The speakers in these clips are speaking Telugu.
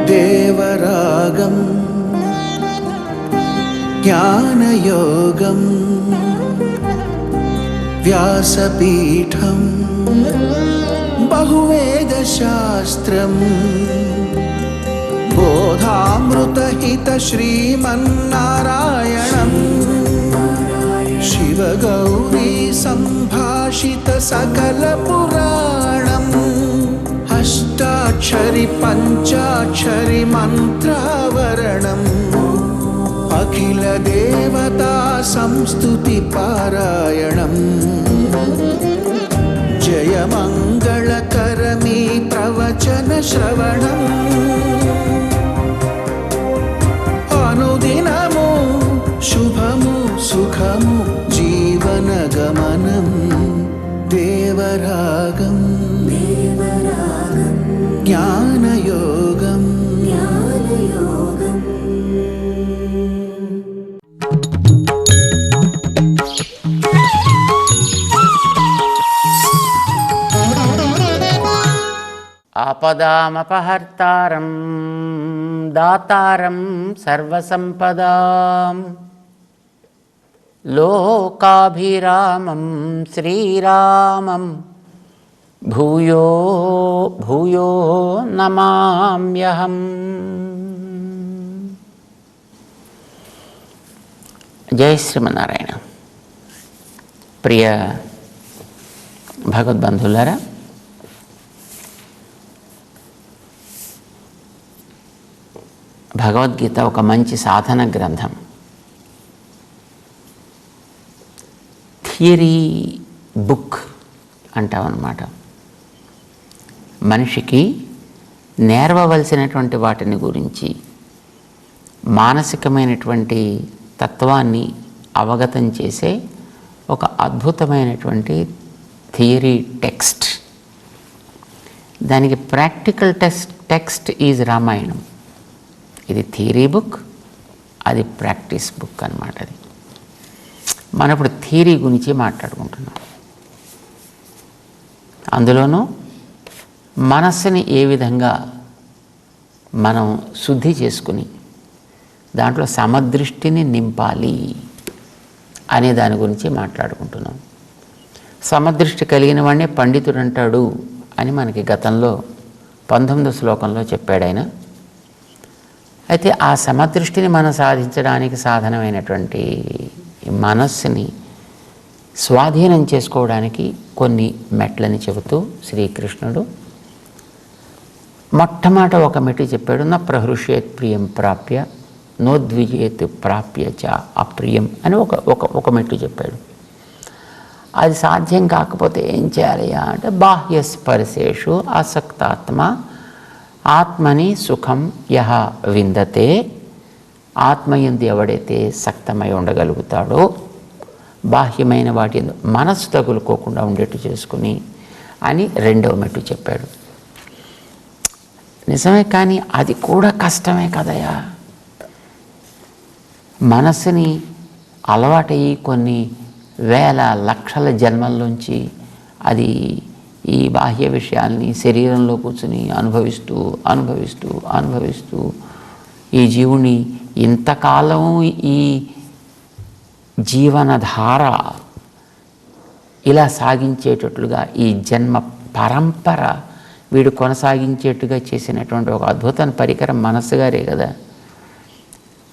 దేవరాగం జ్ఞానయోగం వ్యాసపీఠం బహువేదశాస్త్రం బోధామృతహిత శ్రీమన్నారాయణం శివగౌరీ సంభాషిత సకల పురాణం అష్టాక్షరి పంచాక్షరి మంత్రావరణం అఖిల దేవతా సంస్తుతి పారాయణం జయమంగళకరమీ ప్రవచన శ్రవణం అనుదినము శుభము సుఖము జీవన గమనం దేవరాగం జ్ఞానయోగం ఆపదామపహర్తారం దాతారం సర్వసంపదాం లోకాభిరామం శ్రీరామం భూయో భూయో నమామ్యహం. జై శ్రీమన్నారాయణ. ప్రియ భగవద్బంధులారా, భగవద్గీత ఒక మంచి సాధన గ్రంథం. థియరీ బుక్ అంటామన్నమాట. మనిషికి నేర్వవలసినటువంటి వాటిని గురించి మానసికమైనటువంటి తత్వాన్ని అవగతం చేసే ఒక అద్భుతమైనటువంటి థియరీ టెక్స్ట్. దానికి ప్రాక్టికల్ టెక్స్ట్ ఈజ్ రామాయణం. ఇది థియరీ బుక్, అది ప్రాక్టీస్ బుక్ అన్నమాట. అది మనం ఇప్పుడు థియరీ గురించి మాట్లాడుకుంటున్నాం. అందులోనూ మనస్సుని ఏ విధంగా మనం శుద్ధి చేసుకుని దాంట్లో సమదృష్టిని నింపాలి అనే దాని గురించి మాట్లాడుకుంటున్నాం. సమదృష్టి కలిగిన వాడినే పండితుడు అంటాడు అని మనకి గతంలో 19వ శ్లోకంలో చెప్పాడు ఆయన. అయితే ఆ సమదృష్టిని మనం సాధించడానికి సాధనమైనటువంటి మనస్సుని స్వాధీనం చేసుకోవడానికి కొన్ని మెట్లని చెబుతూ శ్రీకృష్ణుడు మొట్టమొదట ఒక మెట్టు చెప్పాడు. నా ప్రహృష్యేత్ ప్రియం ప్రాప్య నోద్విజేత్ ప్రాప్య చ అప్రియం అని ఒక మెట్టు చెప్పాడు. అది సాధ్యం కాకపోతే ఏం చేయాలి అంటే బాహ్య స్పర్శేషు ఆసక్తాత్మ ఆత్మని సుఖం యహ విందతే, ఆత్మయందు ఎవడైతే సక్తమై ఉండగలుగుతాడో బాహ్యమైన వాటి మనస్సు తగులుకోకుండా ఉండేట్టు చేసుకుని అని రెండవ మెట్టు చెప్పాడు. నిజమే, కానీ అది కూడా కష్టమే కదయా. మనస్సుని అలవాటయ్యి కొన్ని వేల లక్షల జన్మల్లోంచి అది ఈ బాహ్య విషయాల్ని శరీరంలో కూర్చుని అనుభవిస్తూ అనుభవిస్తూ అనుభవిస్తూ ఈ జీవుని ఇంతకాలం ఈ జీవనధార ఇలా సాగించేటట్లుగా ఈ జన్మ పరంపర వీడు కొనసాగించేట్టుగా చేసినటువంటి ఒక అద్భుతమైన పరికరం మనస్సుగారే కదా.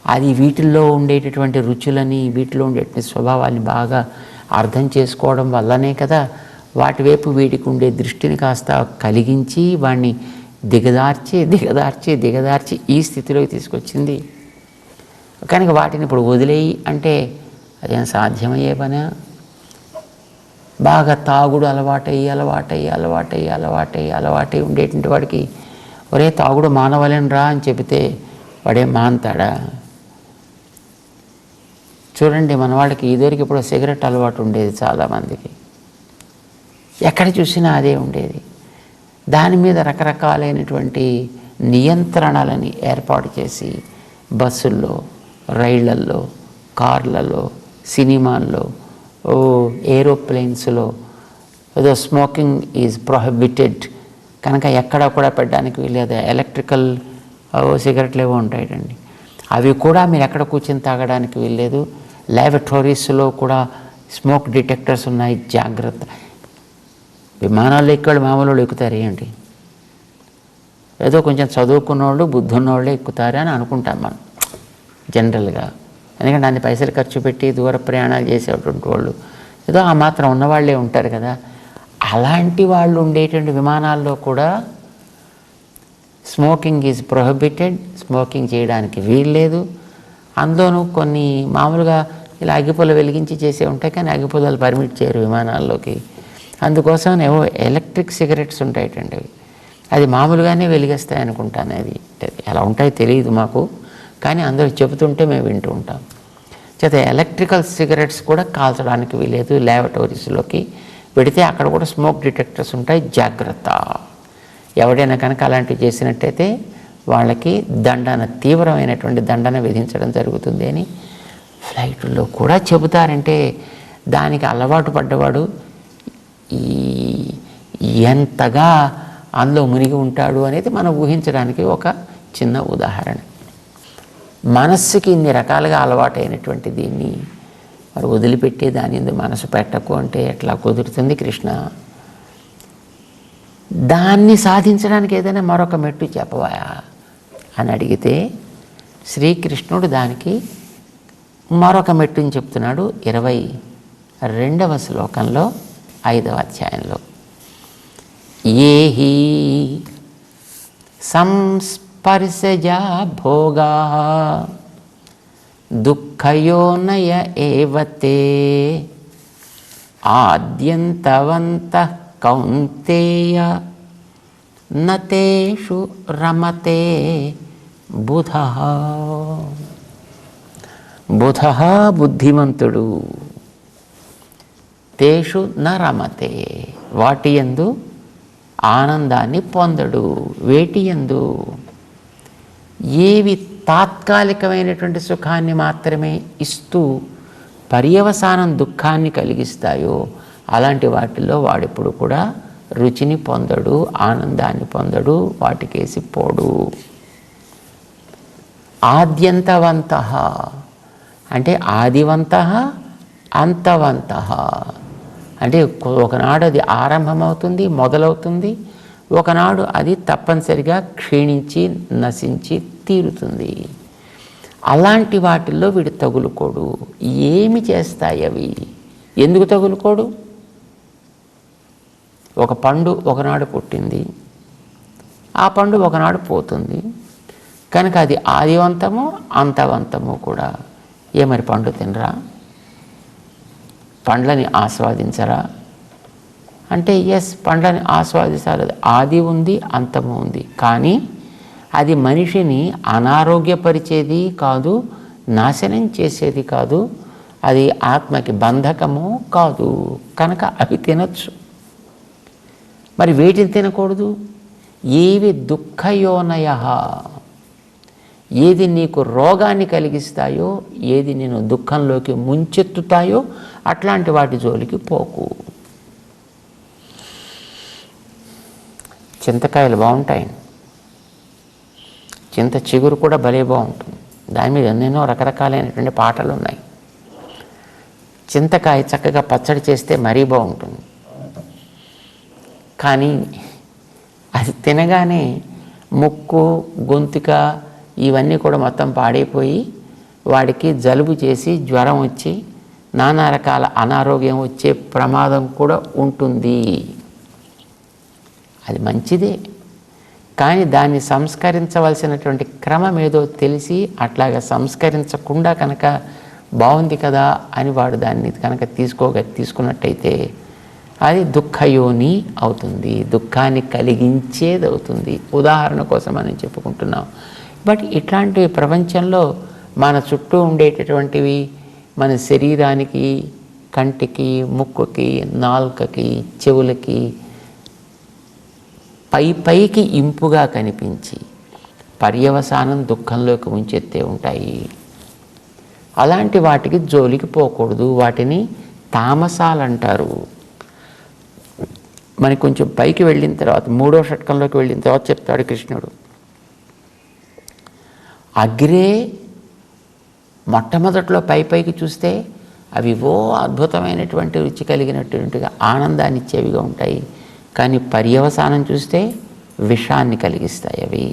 అది వీటిల్లో ఉండేటటువంటి రుచులని వీటిలో ఉండేటువంటి స్వభావాన్ని బాగా అర్థం చేసుకోవడం వల్లనే కదా వాటి వైపు వీడికి ఉండే దృష్టిని కాస్త కలిగించి వాడిని దిగదార్చి దిగదార్చి దిగదార్చి ఈ స్థితిలోకి తీసుకొచ్చింది. కనుక వాటిని ఇప్పుడు వదిలేయి అంటే అదేం సాధ్యమయ్యే పనా? బాగా తాగుడు అలవాటై ఉండేటువంటి వాడికి ఒరే తాగుడు మానవలేని రా అని చెబితే వాడేం మానతాడా? చూడండి, మన వాళ్ళకి ఇదివరకు ఇప్పుడు సిగరెట్ అలవాటు ఉండేది చాలామందికి. ఎక్కడ చూసినా అదే ఉండేది. దాని మీద రకరకాలైనటువంటి నియంత్రణలని ఏర్పాటు చేసి బస్సుల్లో, రైళ్లల్లో, కార్లలో, సినిమాల్లో, ఏరోప్లేన్స్లో ఏదో స్మోకింగ్ ఈజ్ ప్రొహిబిటెడ్ కనుక ఎక్కడ కూడా పెట్టడానికి వీలేదు. ఎలక్ట్రికల్ సిగరెట్లు ఏవో ఉంటాయండి, అవి కూడా మీరు ఎక్కడ కూర్చొని తాగడానికి వీల్లేదు. ల్యాబొరేటరీస్లో కూడా స్మోక్ డిటెక్టర్స్ ఉన్నాయి, జాగ్రత్త. విమానాల్లో ఎక్కేవాళ్ళు మామూలు వాళ్ళు ఎక్కుతారు ఏంటి, ఏదో కొంచెం చదువుకున్న వాళ్ళు బుద్ధున్న వాళ్ళే ఎక్కుతారు అని అనుకుంటాం మనం జనరల్గా. ఎందుకంటే అన్ని పైసలు ఖర్చు పెట్టి దూర ప్రయాణాలు చేసేటువంటి వాళ్ళు ఏదో ఆ మాత్రం ఉన్నవాళ్ళే ఉంటారు కదా. అలాంటి వాళ్ళు ఉండేటువంటి విమానాల్లో కూడా స్మోకింగ్ ఈజ్ ప్రొహిబిటెడ్, స్మోకింగ్ చేయడానికి వీల్లేదు. అందులోనూ కొన్ని మామూలుగా ఇలా అగ్గిపుల్ల వెలిగించి చేసే ఉంటాయి, కానీ అగ్గిపుల్లలు పర్మిట్ చేయరు విమానాల్లోకి. అందుకోసం ఏవో ఎలక్ట్రిక్ సిగరెట్స్ ఉంటాయటండి, అది మామూలుగానే వెలిగేస్తాయి అనుకుంటాను. అది ఎలా ఉంటాయో తెలియదు మాకు, కానీ అందరూ చెబుతుంటే మేము వింటూ ఉంటాం. చేత ఎలక్ట్రికల్ సిగరెట్స్ కూడా కాల్చడానికి వీలేదు. ల్యాబొరేటరీస్లోకి పెడితే అక్కడ కూడా స్మోక్ డిటెక్టర్స్ ఉంటాయి, జాగ్రత్త. ఎవడైనా కనుక అలాంటివి చేసినట్టయితే వాళ్ళకి దండన, తీవ్రమైనటువంటి దండన విధించడం జరుగుతుంది అని ఫ్లైట్లో కూడా చెబుతారంటే దానికి అలవాటు పడ్డవాడు ఎంతగా అందులో మునిగి ఉంటాడు అనేది మనం ఊహించడానికి ఒక చిన్న ఉదాహరణ. మనస్సుకి ఇన్ని రకాలుగా అలవాటైనటువంటి దీన్ని మరి వదిలిపెట్టి దాని ఎందుకు మనసు పెట్టకు అంటే ఎట్లా కుదురుతుంది కృష్ణ? దాన్ని సాధించడానికి ఏదైనా మరొక మెట్టు చెప్పవా అని అడిగితే శ్రీకృష్ణుడు దానికి మరొక మెట్టుని చెప్తున్నాడు 22వ శ్లోకంలో 5వ అధ్యాయంలో. ఏహి సంస్పర్శజా భోగా దుఃఖయోనయ ఏవతే ఆద్యంతవంతః కౌంతేయ నతేషు రమతే బుధః. బుధః బుద్ధిమంతుడు, తేషు న రమతే వాటి యందు ఆనందాన్ని పొందడు. వేటి యందు? ఏవి తాత్కాలికమైనటువంటి సుఖాన్ని మాత్రమే ఇస్తూ పర్యవసానం దుఃఖాన్ని కలిగిస్తాయో అలాంటి వాటిల్లో వాడెప్పుడు కూడా రుచిని పొందడు, ఆనందాన్ని పొందడు, వాటికేసి పోడు. ఆద్యంతవంతః అంటే ఆదివంతః అంతవంతః అంటే ఒకనాడు అది ఆరంభమవుతుంది, మొదలవుతుంది, ఒకనాడు అది తప్పనిసరిగా క్షీణించి నశించి తీరుతుంది. అలాంటి వాటిల్లో వీడు తగులుకోడు. ఏమి చేస్తాయి అవి? ఎందుకు తగులుకోడు? ఒక పండు ఒకనాడు పుట్టింది, ఆ పండు ఒకనాడు పోతుంది కనుక అది ఆదివంతము అంతవంతము కూడా. మరి పండు తినరా? పండ్లని ఆస్వాదించరా అంటే ఎస్, పండ్లని ఆస్వాదించాలి. ఆది ఉంది, అంతము ఉంది, కానీ అది మనిషిని అనారోగ్యపరిచేది కాదు, నాశనం చేసేది కాదు, అది ఆత్మకి బంధకము కాదు. కనుక అవి తినచ్చు. మరి వేటిని తినకూడదు? ఏవి దుఃఖయోనయ, ఏది నీకు రోగాన్ని కలిగిస్తాయో, ఏది నేను దుఃఖంలోకి ముంచెత్తుతాయో అట్లాంటి వాటి జోలికి పోకు. చింతకాయలు బాగుంటాయి, చింత చిగురు కూడా భలే బాగుంటుంది, దాని మీద ఎన్నెన్నో రకరకాలైనటువంటి పాటలు ఉన్నాయి. చింతకాయ చక్కగా పచ్చడి చేస్తే మరీ బాగుంటుంది, కానీ అది తినగానే ముక్కు గొంతుక ఇవన్నీ కూడా మొత్తం పాడైపోయి వాడికి జలుబు చేసి జ్వరం వచ్చి నానా రకాల అనారోగ్యం వచ్చే ప్రమాదం కూడా ఉంటుంది. అది మంచిదే, కానీ దాన్ని సంస్కరించవలసినటువంటి క్రమం ఏదో తెలిసి అట్లాగా సంస్కరించకుండా కనుక బాగుంది కదా అని వాడు దాన్ని కనుక తీసుకున్నట్టయితే అది దుఃఖయోని అవుతుంది, దుఃఖాన్ని కలిగించేది అవుతుంది. ఉదాహరణ కోసం మనం చెప్పుకుంటున్నాం. బట్ ఇట్లాంటి ప్రపంచంలో మన చుట్టూ ఉండేటటువంటివి మన శరీరానికి, కంటికి, ముక్కుకి, నాలుకకి, చెవులకి పైకి ఇంపుగా కనిపించి పర్యవసానం దుఃఖంలోకి ముంచెత్తే ఉంటాయి. అలాంటి వాటికి జోలికి పోకూడదు. వాటిని తామసాలంటారు. మనకి కొంచెం పైకి వెళ్ళిన తర్వాత 3వ షట్కంలోకి వెళ్ళిన తర్వాత చెప్తాడు కృష్ణుడు. అగ్రే మొట్టమొదట్లో పైకి చూస్తే అవివో అద్భుతమైనటువంటి రుచి కలిగినటువంటిగా ఆనందాన్ని ఇచ్చేవిగా ఉంటాయి. కానీ పర్యవసానం చూస్తే విషాన్ని కలిగిస్తాయి అవి.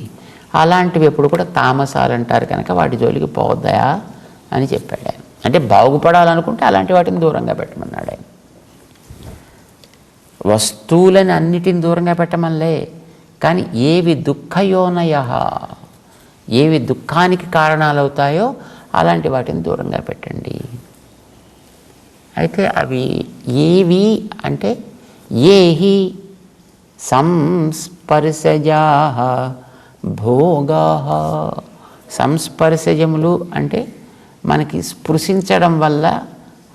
అలాంటివి ఎప్పుడు కూడా తామసాలు అంటారు కనుక వాటి జోలికి పోవద్దాయా అని చెప్పాడు ఆయన. అంటే బాగుపడాలనుకుంటే అలాంటి వాటిని దూరంగా పెట్టమన్నాడు ఆయన. వస్తువులని అన్నిటిని దూరంగా పెట్టమనిలే, కానీ ఏవి దుఃఖయోనయ, ఏవి దుఃఖానికి కారణాలు అవుతాయో అలాంటి వాటిని దూరంగా పెట్టండి. అయితే అవి ఏవి అంటే ఏహి సంస్పర్శజా భోగా. సంస్పర్శజములు అంటే మనకి స్పృశించడం వల్ల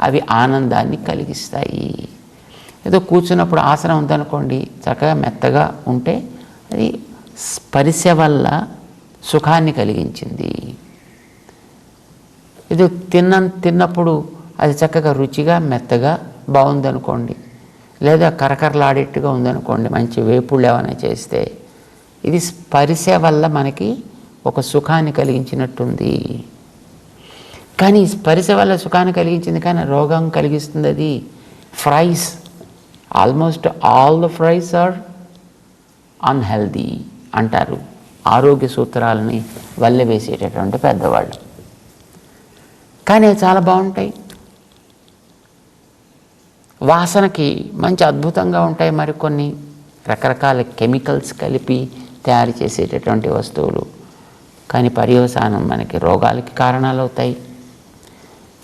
అవి ఆనందాన్ని కలిగిస్తాయి. ఏదో కూర్చున్నప్పుడు ఆసనం ఉందనుకోండి, చక్కగా మెత్తగా ఉంటే అది స్పర్శ వల్ల సుఖాన్ని కలిగించింది. ఏదో తిన్నప్పుడు అది చక్కగా రుచిగా మెత్తగా బాగుందనుకోండి, లేదా కరకరలాడేట్టుగా ఉందనుకోండి, మంచి వేపుళ్ళు ఏమైనా చేస్తే ఇది స్పర్శ వల్ల మనకి ఒక సుఖాన్ని కలిగించినట్టుంది. కానీ స్పర్శ వల్ల సుఖాన్ని కలిగించింది కానీ రోగం కలిగిస్తుంది అది. Fries, almost all the fries are unhealthy అంటారు ఆరోగ్య సూత్రాలని వల్లెవేసేటటువంటి పెద్దవాళ్ళు. కానీ అవి చాలా బాగుంటాయి, వాసనకి మంచి అద్భుతంగా ఉంటాయి. మరికొన్ని రకరకాల కెమికల్స్ కలిపి తయారు చేసేటటువంటి వస్తువులు, కానీ పర్యవసానం మనకి రోగాలకి కారణాలు అవుతాయి.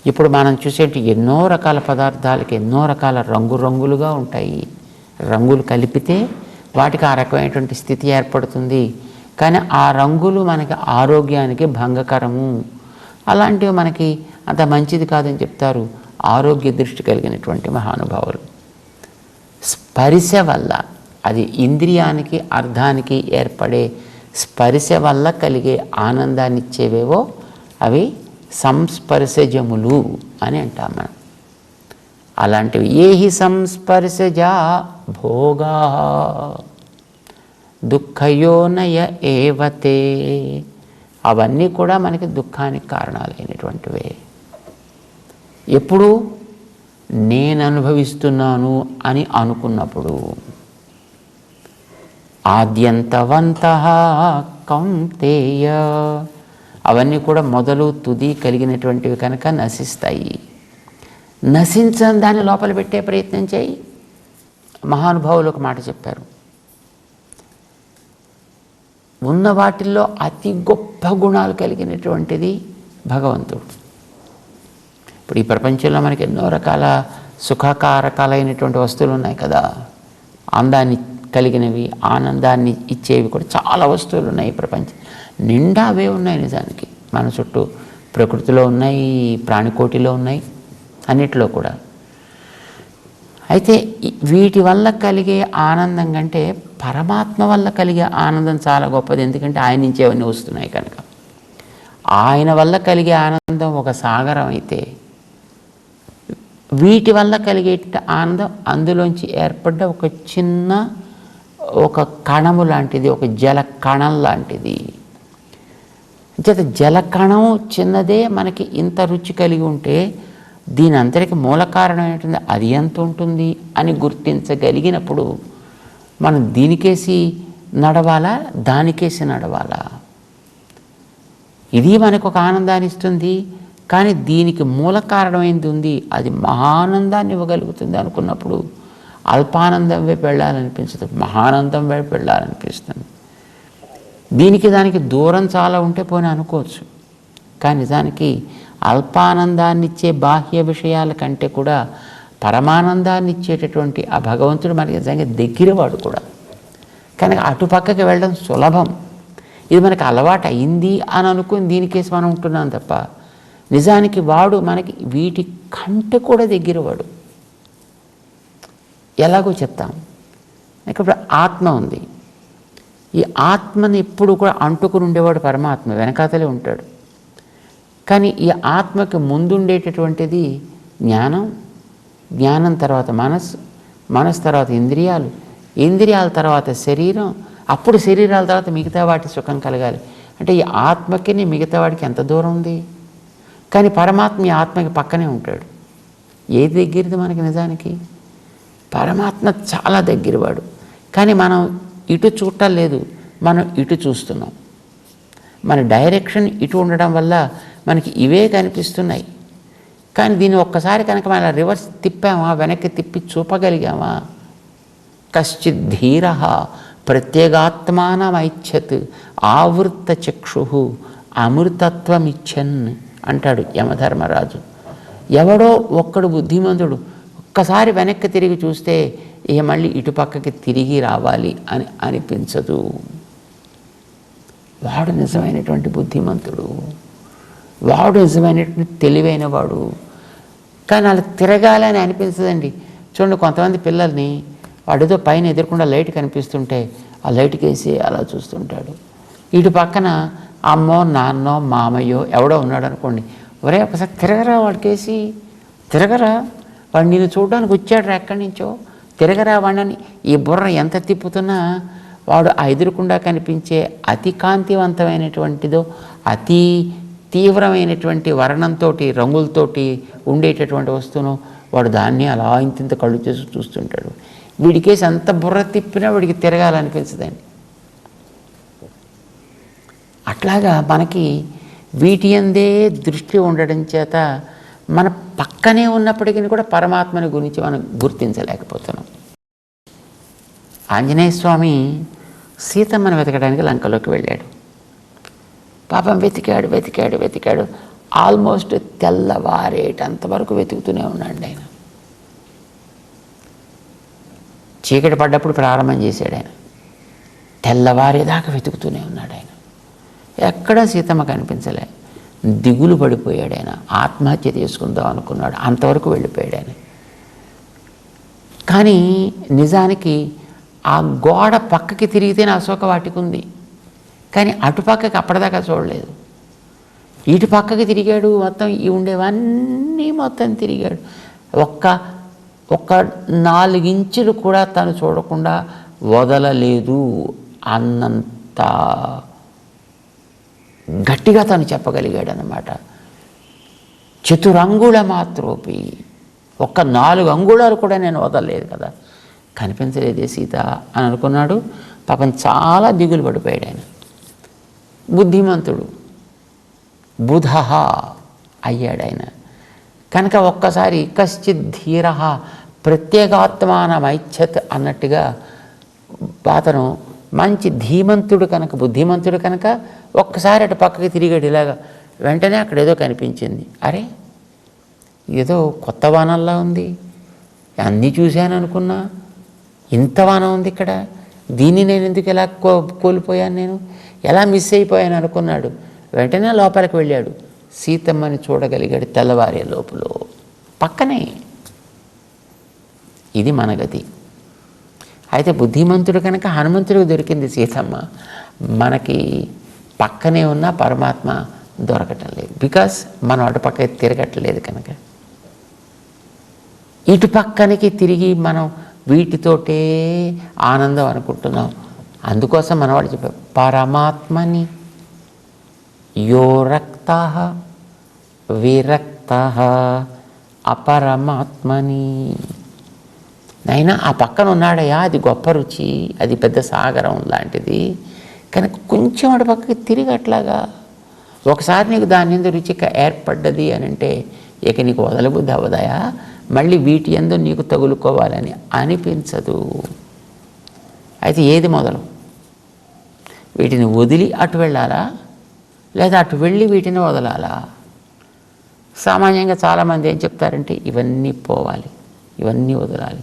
ఇప్పుడు మనం చూసేటి ఎన్నో రకాల పదార్థాలకి ఎన్నో రకాల రంగులుగా ఉంటాయి. రంగులు కలిపితే వాటికి ఆ రకమైనటువంటి స్థితి ఏర్పడుతుంది. కానీ ఆ రంగులు మనకి ఆరోగ్యానికి భంగకరము, అలాంటివి మనకి అంత మంచిది కాదని చెప్తారు ఆరోగ్య దృష్టి కలిగినటువంటి మహానుభావులు. స్పర్శ వల్ల, అది ఇంద్రియానికి అర్థానికి ఏర్పడే స్పర్శ వల్ల కలిగే ఆనందాన్ని ఇచ్చేవేవో అవి సంస్పర్శజములు అని అంటాం మనం. అలాంటివి ఏహి సంస్పర్శజా భోగా దుఃఖయోనయ ఏవతే, అవన్నీ కూడా మనకి దుఃఖానికి కారణాలైనటువంటివే. ఎప్పుడు నేను అనుభవిస్తున్నాను అని అనుకున్నప్పుడు, ఆద్యంతవంతః కౌంతేయ, అవన్నీ కూడా మొదలు తుది కలిగినటువంటివి కనుక నశిస్తాయి. నశించని దాన్ని లోపల పెట్టే ప్రయత్నం చేయి. మహానుభావులు ఒక మాట చెప్పారు, ఉన్న వాటిల్లో అతి గొప్ప గుణాలు కలిగినటువంటిది భగవంతుడు. ఇప్పుడు ఈ ప్రపంచంలో మనకి ఎన్నో రకాల సుఖకారకాలైనటువంటి వస్తువులు ఉన్నాయి కదా, అందాన్ని కలిగినవి, ఆనందాన్ని ఇచ్చేవి కూడా చాలా వస్తువులు ఉన్నాయి. ఈ ప్రపంచం నిండా అవే ఉన్నాయి. నిజానికి మన చుట్టూ ప్రకృతిలో ఉన్నాయి, ప్రాణికోటిలో ఉన్నాయి, అన్నిటిలో కూడా. అయితే వీటి వల్ల కలిగే ఆనందం కంటే పరమాత్మ వల్ల కలిగే ఆనందం చాలా గొప్పది. ఎందుకంటే ఆయన నుంచి అవన్నీ వస్తున్నాయి కనుక. ఆయన వల్ల కలిగే ఆనందం ఒక సాగరం అయితే, వీటి వల్ల కలిగే ఆనందం అందులోంచి ఏర్పడ్డ ఒక చిన్న ఒక కణము లాంటిది, ఒక జల కణం లాంటిది. అంచేత జల కణం చిన్నదే మనకి ఇంత రుచి కలిగి ఉంటే దీని అంతటికి మూల కారణం ఏంటంటే అది ఎంత ఉంటుంది అని గుర్తించగలిగినప్పుడు మనం దీనికేసి నడవాలా, దానికేసి నడవాలా? ఇది మనకు ఒక ఆనందాన్ని ఇస్తుంది, కానీ దీనికి మూల కారణమైంది ఉంది, అది మహానందాన్ని ఇవ్వగలుగుతుంది అనుకున్నప్పుడు అల్పానందం వైపు వెళ్ళాలనిపించదు, మహానందం వైపు వెళ్ళాలనిపిస్తుంది. దీనికి దానికి దూరం చాలా ఉంటే పోనీ అనుకోవచ్చు, కానీ నిజానికి అల్పానందాన్ని ఇచ్చే బాహ్య విషయాల కంటే కూడా పరమానందాన్ని ఇచ్చేటటువంటి ఆ భగవంతుడు మనకి నిజంగా దగ్గరవాడు కూడా. కనుక అటుపక్కకి వెళ్ళడం సులభం. ఇది మనకు అలవాటు అయింది అని అనుకుని దీనికేసి మనం ఉంటున్నాం తప్ప, నిజానికి వాడు మనకి వీటి కంటే కూడా దగ్గరవాడు. ఎలాగో చెప్తాం. ఇప్పుడు ఆత్మ ఉంది, ఈ ఆత్మని ఎప్పుడు కూడా అంటుకుని ఉండేవాడు పరమాత్మ, వెనకాతలే ఉంటాడు. కానీ ఈ ఆత్మకి ముందుండేటటువంటిది జ్ఞానం, జ్ఞానం తర్వాత మనస్సు, మనస్సు తర్వాత ఇంద్రియాలు, ఇంద్రియాల తర్వాత శరీరం, అప్పుడు శరీరాల తర్వాత మిగతా వాటి సుఖం కలగాలి. అంటే ఈ ఆత్మకి మిగతా వాడికి ఎంత దూరం ఉంది? కానీ పరమాత్మ ఈ ఆత్మకి పక్కనే ఉంటాడు. ఏది దగ్గరది మనకి? నిజానికి పరమాత్మ చాలా దగ్గరవాడు. కానీ మనం ఇటు చూడటం లేదు, మనం ఇటు చూస్తున్నాం. మన డైరెక్షన్ ఇటు ఉండడం వల్ల మనకి ఇవే కనిపిస్తున్నాయి. కానీ దీన్ని ఒక్కసారి కనుక మనం రివర్స్ తిప్పామా, వెనక్కి తిప్పి చూపగలిగామా? కశ్చిత్ ధీర ప్రత్యేగాత్మానమైచ్చత్ ఆవృత చక్షు అమృతత్వమిచ్చన్ అంటాడు యమధర్మరాజు. ఎవడో ఒక్కడు బుద్ధిమంతుడు ఒక్కసారి వెనక్కి తిరిగి చూస్తే ఇక మళ్ళీ ఇటుపక్కకి తిరిగి రావాలి అని అనిపించదు. వాడు నిజమైనటువంటి బుద్ధిమంతుడు, వాడు నిజమైనటువంటి తెలివైన వాడు. కానీ అలా తిరగాలని అనిపించదండి. చూడండి, కొంతమంది పిల్లల్ని వాడితో పైన ఎదురకుండా లైట్ కనిపిస్తుంటే ఆ లైట్కి వేసి అలా చూస్తుంటాడు. ఇటు పక్కన అమ్మో నాన్నో మామయ్యో ఎవడో ఉన్నాడు అనుకోండి, ఒరే ఒకసారి తిరగరా, వాడికేసి తిరగరా, వాడు నేను చూడడానికి వచ్చాడు ఎక్కడి నుంచో, తిరగరా వాడిని. ఈ బుర్ర ఎంత తిప్పుతున్నా వాడు ఆ ఎదురుకుండా కనిపించే అతి కాంతివంతమైనటువంటిదో అతి తీవ్రమైనటువంటి వర్ణంతో రంగులతోటి ఉండేటటువంటి వస్తువును వాడు దాన్ని అలా ఇంత కళ్ళు చేసి చూస్తుంటాడు. వీడికేసి అంత బుర్ర తిప్పినా వీడికి తిరగాలనిపించదండి. అట్లాగా మనకి వీటి అందే దృష్టి ఉండడం చేత మన పక్కనే ఉన్నప్పటికీ కూడా పరమాత్మని గురించి మనం గుర్తించలేకపోతున్నాం. ఆంజనేయ స్వామి సీతమ్మను వెతకడానికి లంకలోకి వెళ్ళాడు. పాపం వెతికాడు వెతికాడు వెతికాడు, ఆల్మోస్ట్ తెల్లవారేటంత వరకు వెతుకుతూనే ఉన్నాడు ఆయన. చీకటి పడ్డప్పుడు ప్రారంభం చేశాడు ఆయన, తెల్లవారేదాకా వెతుకుతూనే ఉన్నాడు ఆయన. ఎక్కడా సీతమ్మ కనిపించలే. దిగులు పడిపోయాడు ఆయన, ఆత్మహత్య చేసుకుందాం అనుకున్నాడు. అంతవరకు వెళ్ళిపోయాడు ఆయన. కానీ నిజానికి ఆ గోడ పక్కకి తిరిగితేనే అశోక వాటిక ఉంది, కానీ అటుపక్కకి అప్పటిదాకా చూడలేదు. ఇటు పక్కకి తిరిగాడు, మొత్తం ఈ ఉండేవన్నీ మొత్తం తిరిగాడు. ఒక్క 4 ఇంచులు కూడా తను చూడకుండా వదలలేదు అన్నంత గట్టిగా తను చెప్పగలిగాడు అన్నమాట. చతురంగుళ మాత్రోపి, ఒక్క 4 అంగుళాలు కూడా నేను వదలలేదు కదా, కనిపించలేదే సీత అని అనుకున్నాడు. పాపం చాలా దిగులు పడిపోయాడు ఆయన. బుద్ధిమంతుడు, బుధ అయ్యాడు ఆయన. కనుక ఒక్కసారి కశ్చిత్ ధీర ప్రత్యేగాత్మానమైచ్చత్ అన్నట్టుగా అతను మంచి ధీమంతుడు కనుక, బుద్ధిమంతుడు కనుక ఒక్కసారి అటు పక్కకి తిరిగాడు ఇలాగా. వెంటనే అక్కడ ఏదో కనిపించింది. అరే, ఏదో కొత్త వానల్లా ఉంది, అన్నీ చూశాను అనుకున్నా, ఇంత వాన ఉంది ఇక్కడ, దీన్ని నేను ఎందుకు ఎలా కోల్పోయాను, నేను ఎలా మిస్ అయిపోయాను అనుకున్నాడు. వెంటనే లోపలికి వెళ్ళాడు, సీతమ్మని చూడగలిగాడు తెల్లవారే లోపల పక్కనే. ఇది మన గతి. అయితే బుద్ధిమంతుడు కనుక హనుమంతుడికి దొరికింది సీతమ్మ, మనకి పక్కనే ఉన్న పరమాత్మ దొరకటం లేదు. బికాస్ మనం అటుపక్క తిరగట్లేదు కనుక. ఇటు పక్కనికి తిరిగి మనం వీటితోటే ఆనందం అనుకుంటున్నాం. అందుకోసం మనవాడు చెప్పారు, పరమాత్మని యో రక్త విరక్త అపరమాత్మని. నైనా ఆ పక్కన ఉన్నాడయా, అది గొప్ప రుచి, అది పెద్ద సాగరం లాంటిది కనుక కొంచెం అటు పక్కకి తిరిగి అట్లాగా. ఒకసారి నీకు దాని మీద రుచిక ఏర్పడ్డది అని అంటే ఇక నీకు వదలబుద్ధి అవ్వదయా, మళ్ళీ వీటి యందు నీకు తగులుకోవాలని అనిపించదు. అయితే ఏది మొదలు? వీటిని వదిలి అటు వెళ్ళాలా, లేదా అటు వెళ్ళి వీటిని వదలాలా? సామాన్యంగా చాలామంది ఏం చెప్తారంటే, ఇవన్నీ పోవాలి, ఇవన్నీ వదలాలి,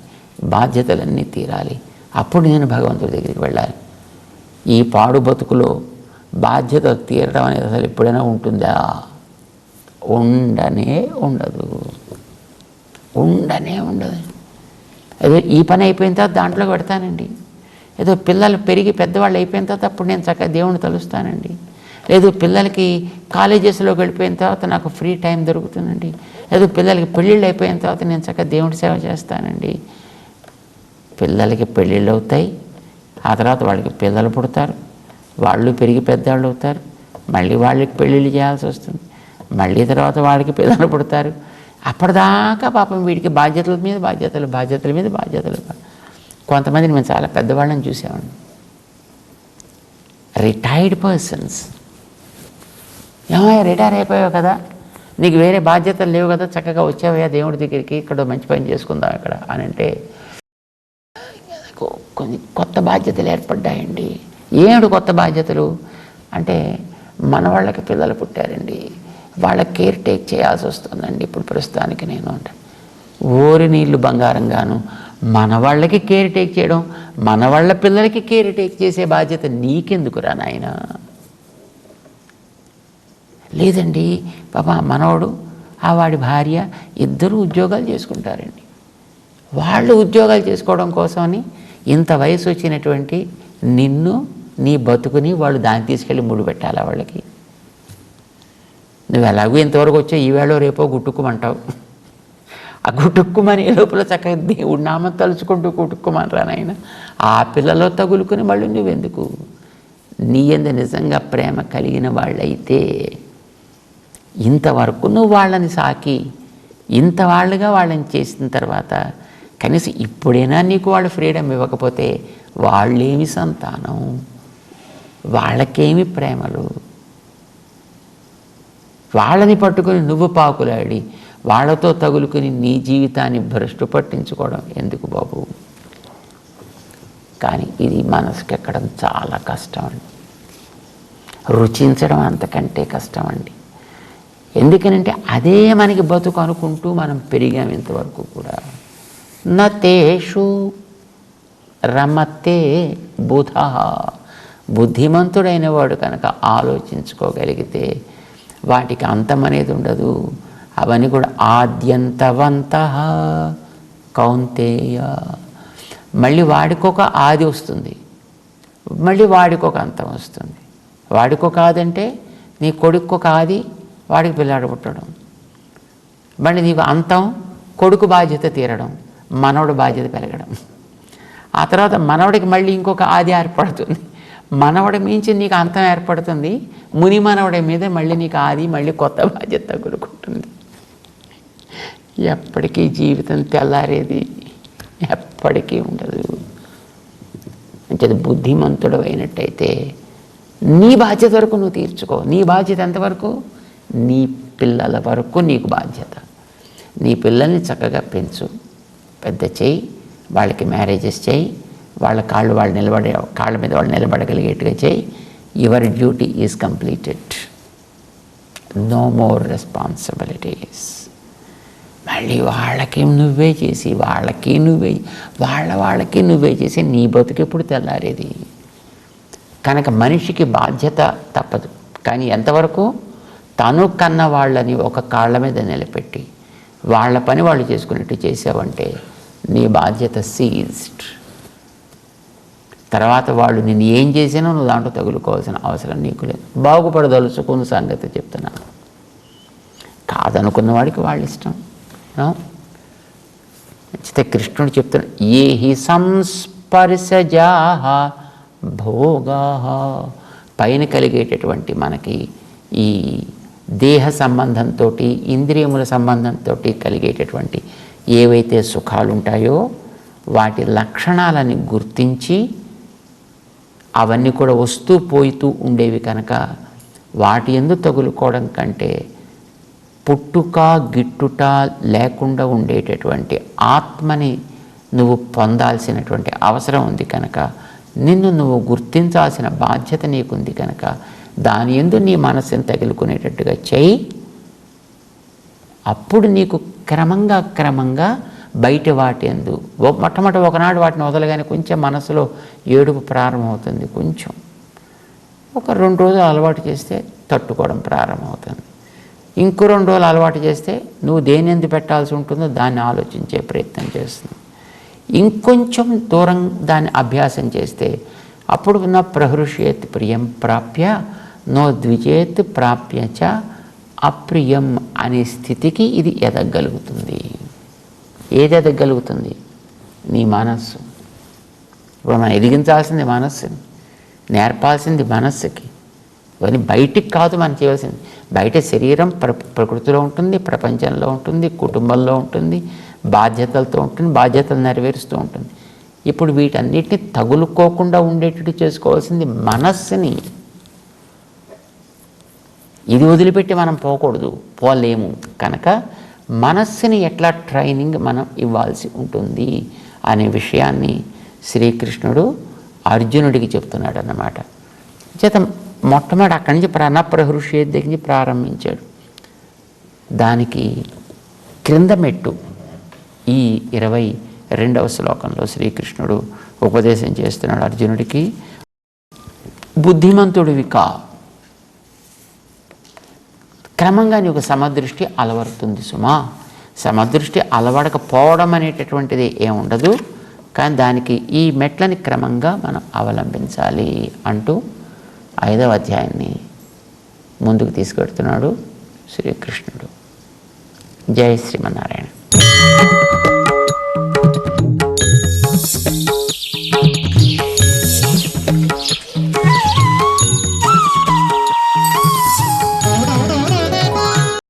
బాధ్యతలన్నీ తీరాలి, అప్పుడు నేను భగవంతుడి దగ్గరికి వెళ్ళాలి. ఈ పాడు బతుకులో బాధ్యత తీరడం అనేది అసలు ఎప్పుడైనా ఉంటుందా? ఉండనే ఉండదు. ఏదో ఈ పని అయిపోయిన తర్వాత దాంట్లోకి పెడతానండి. ఏదో పిల్లలు పెరిగి పెద్దవాళ్ళు అయిపోయిన తర్వాత అప్పుడు నేను చక్కగా దేవుణ్ణి తలుస్తానండి. లేదు పిల్లలకి కాలేజెస్లోకి వెళ్ళిపోయిన తర్వాత నాకు ఫ్రీ టైం దొరుకుతుందండి. లేదు పిల్లలకి పెళ్ళిళ్ళు అయిపోయిన తర్వాత నేను చక్కగా దేవుడి సేవ చేస్తానండి. పిల్లలకి పెళ్ళిళ్ళు అవుతాయి, ఆ తర్వాత వాళ్ళకి పిల్లలు పుడతారు, వాళ్ళు పెరిగి పెద్దవాళ్ళు అవుతారు, మళ్ళీ వాళ్ళకి పెళ్ళిళ్ళు చేయాల్సి వస్తుంది, మళ్ళీ తర్వాత వాళ్ళకి పిల్లలు పుడతారు. అప్పటిదాకా పాపం వీడికి బాధ్యతల మీద బాధ్యతలు. కొంతమందిని మేము చాలా పెద్దవాళ్ళని చూసామండి, రిటైర్డ్ పర్సన్స్. ఏమయ్యా రిటైర్ అయిపోయావు కదా, నీకు వేరే బాధ్యతలు లేవు కదా, చక్కగా వచ్చావయ్యా దేవుడి దగ్గరికి, ఇక్కడ మంచి పని చేసుకుందాం ఇక్కడ అని అంటే కొన్ని కొత్త బాధ్యతలు ఏర్పడ్డాయండి. ఏడు కొత్త బాధ్యతలు అంటే మన వాళ్ళకి పిల్లలు పుట్టారండి, వాళ్ళ కేర్ టేక్ చేయాల్సి వస్తుందండి ఇప్పుడు ప్రస్తుతానికి. నేను అంటే ఓరి నీళ్ళు బంగారంగాను మన వాళ్ళకి కేర్ టేక్ చేయడం, మన వాళ్ళ పిల్లలకి కేర్ టేక్ చేసే బాధ్యత నీకెందుకురా నాయన? లేదండి పాపా మనవడు వాడి భార్య ఇద్దరు ఉద్యోగాలు చేసుకుంటారండి. వాళ్ళు ఉద్యోగాలు చేసుకోవడం కోసమని ఇంత వయసు వచ్చినటువంటి నిన్ను, నీ బతుకుని వాళ్ళు దాన్ని తీసుకెళ్ళి ముడిపెట్టాలా వాళ్ళకి? నువ్వు ఎలాగో ఇంతవరకు వచ్చావు, ఈవేళ రేపో గుట్టుకుమంటావు. ఆ గుట్టుక్కుమని లోపల చక్కగా దేవుడి నామం తలుచుకుంటూ గుట్టుక్కుమనరా నాయన. ఆ పిల్లలో తగులుకుని మళ్ళీ నువ్వెందుకు? నీ యందు నిజంగా ప్రేమ కలిగిన వాళ్ళైతే ఇంతవరకు నువ్వు వాళ్ళని సాకి ఇంత వాళ్ళుగా వాళ్ళని చేసిన తర్వాత కనీసం ఇప్పుడైనా నీకు వాళ్ళు ఫ్రీడమ్ ఇవ్వకపోతే వాళ్ళేమి సంతానం, వాళ్ళకేమి ప్రేమలు? వాళ్ళని పట్టుకొని నువ్వు పాకులాడి వాళ్ళతో తగులుకుని నీ జీవితాన్ని భ్రష్టు పట్టించుకోవడం ఎందుకు బాబు? కానీ ఇది మనసుకి ఎక్కడం చాలా కష్టం అండి, రుచించడం అంతకంటే కష్టం అండి. ఎందుకనంటే అదే మనకి బతుకు అనుకుంటూ మనం పెరిగాం ఇంతవరకు కూడా. నతేషు రమతే బుధ, బుద్ధిమంతుడైన వాడు కనుక ఆలోచించుకోగలిగితే వాటికి అంతం అనేది ఉండదు. అవన్నీ కూడా ఆద్యంతవంత కౌంతేయ, మళ్ళీ వాడికొక ఆది వస్తుంది, మళ్ళీ వాడికొక అంతం వస్తుంది. వాడికొక ఆది అంటే నీ కొడుకు ఆది, వాడికి పిల్లాడు పుట్టడం, మళ్ళీ నీకు అంతం కొడుకు బాధ్యత తీరడం, మనవడు బాధ్యత పెరగడం, ఆ తర్వాత మనవడికి మళ్ళీ ఇంకొక ఆది ఏర్పడుతుంది, మనవడి మించి నీకు అంతం ఏర్పడుతుంది, ముని మనవడి మీద మళ్ళీ నీకు ఆది, మళ్ళీ కొత్త బాధ్యత తగులుకుంటుంది. ఎప్పటికీ జీవితం తెల్లారేది ఎప్పటికీ ఉండదు. అంటే బుద్ధిమంతుడు అయినట్టయితే నీ బాధ్యత వరకు నువ్వు తీర్చుకో. నీ బాధ్యత ఎంతవరకు? నీ పిల్లల వరకు నీకు బాధ్యత. నీ పిల్లల్ని చక్కగా పెంచు, పెద్ద చేయి, వాళ్ళకి మ్యారేజెస్ చేయి, వాళ్ళ కాళ్ళ మీద వాళ్ళు నిలబడగలిగేట్టుగా చేయి. Your duty is completed, no more responsibilities. మళ్ళీ వాళ్ళకి నువ్వే చేసి వాళ్ళకి నువ్వే చేసి నీ బతుకు ఎప్పుడు తెల్లారేది? కనుక మనిషికి బాధ్యత తప్పదు. కానీ ఎంతవరకు? తను కన్న వాళ్ళని ఒక కాళ్ళ మీద నిలబెట్టి వాళ్ళ పని వాళ్ళు చేసుకున్నట్టు చేసావంటే నీ బాధ్యత సీజ్డ్. తర్వాత వాళ్ళు నిన్ను ఏం చేసినా నువ్వు దాంట్లో తగులుకోవాల్సిన అవసరం నీకు లేదు. బాగుపడదలుచుకున్న సంగతి చెప్తున్నాను. కాదనుకున్న వాడికి వాళ్ళ ఇష్టం. నచ్చితే కృష్ణుడు చెప్తున్నాడు, ఏ హి సంస్పర్శజా భోగా, పైన కలిగేటటువంటి మనకి ఈ దేహ సంబంధంతో, ఇంద్రియముల సంబంధంతో కలిగేటటువంటి ఏవైతే సుఖాలు ఉంటాయో వాటి లక్షణాలని గుర్తించి అవన్నీ కూడా వస్తూ పోతూ ఉండేవి కనుక వాటి యందు తగులుకోవడం కంటే పుట్టుక గిట్టుట లేకుండా ఉండేటటువంటి ఆత్మని నువ్వు పొందాల్సినటువంటి అవసరం ఉంది కనుక నిన్ను నువ్వు గుర్తించాల్సిన బాధ్యత నీకుంది కనుక దాని యందు నీ మనసుని తగులుకునేటట్టుగా చేయి. అప్పుడు నీకు క్రమంగా బయట వాటి యందు మొట్టమొదటి ఒకనాడు వాటిని వదలగానే కొంచెం మనసులో ఏడుపు ప్రారంభమవుతుంది. కొంచెం ఒక 2 రోజులు అలవాటు చేస్తే తట్టుకోవడం ప్రారంభమవుతుంది. ఇంకో 2 రోజులు అలవాటు చేస్తే నువ్వు దేని ఎందు పెట్టాల్సి ఉంటుందో దాన్ని ఆలోచించే ప్రయత్నం చేస్తుంది. ఇంకొంచెం దూరం దాన్ని అభ్యాసం చేస్తే అప్పుడు నా ప్రహృష్యేత్ ప్రియం ప్రాప్య నో ద్విజేత్ ప్రాప్య చ అప్రియం అనే స్థితికి ఇది ఎదగలుగుతుంది. ఏది ఎదగలుగుతుంది? నీ మనస్సు. ఇప్పుడు మనం ఎదిగించాల్సింది మనస్సుని, నేర్పాల్సింది మనస్సుకి. ఇవన్నీ బయటికి కాదు మనం చేయవలసింది. బయట శరీరం ప్రకృతిలో ఉంటుంది, ప్రపంచంలో ఉంటుంది, కుటుంబంలో ఉంటుంది, బాధ్యతలతో ఉంటుంది, బాధ్యతలు నెరవేరుస్తూ ఉంటుంది. ఇప్పుడు వీటన్నిటిని తగులుకోకుండా ఉండేటట్టు చేసుకోవాల్సింది మనస్సుని. ఇది వదిలిపెట్టి మనం పోకూడదు, పోలేము. కనుక మనస్సుని ఎట్లా ట్రైనింగ్ మనం ఇవ్వాల్సి ఉంటుంది అనే విషయాన్ని శ్రీకృష్ణుడు అర్జునుడికి చెప్తున్నాడు అన్నమాట. చేత మొట్టమొదటి అక్కడి నుంచి ప్రణప్రహృష్య దగ్గర నుంచి ప్రారంభించాడు. దానికి క్రింద మెట్టు ఈ 22వ శ్లోకంలో శ్రీకృష్ణుడు ఉపదేశం చేస్తున్నాడు అర్జునుడికి. బుద్ధిమంతుడివి కా, క్రమంగా నీకు సమదృష్టి అలవడుతుంది సుమా. సమదృష్టి అలవడకపోవడం అనేటటువంటిది ఏముండదు, కానీ దానికి ఈ మెట్లని క్రమంగా మనం అవలంబించాలి అంటూ 5వ అధ్యాయాన్ని ముందుకు తీసుకెడుతున్నాడు శ్రీకృష్ణుడు. జై శ్రీమన్నారాయణ.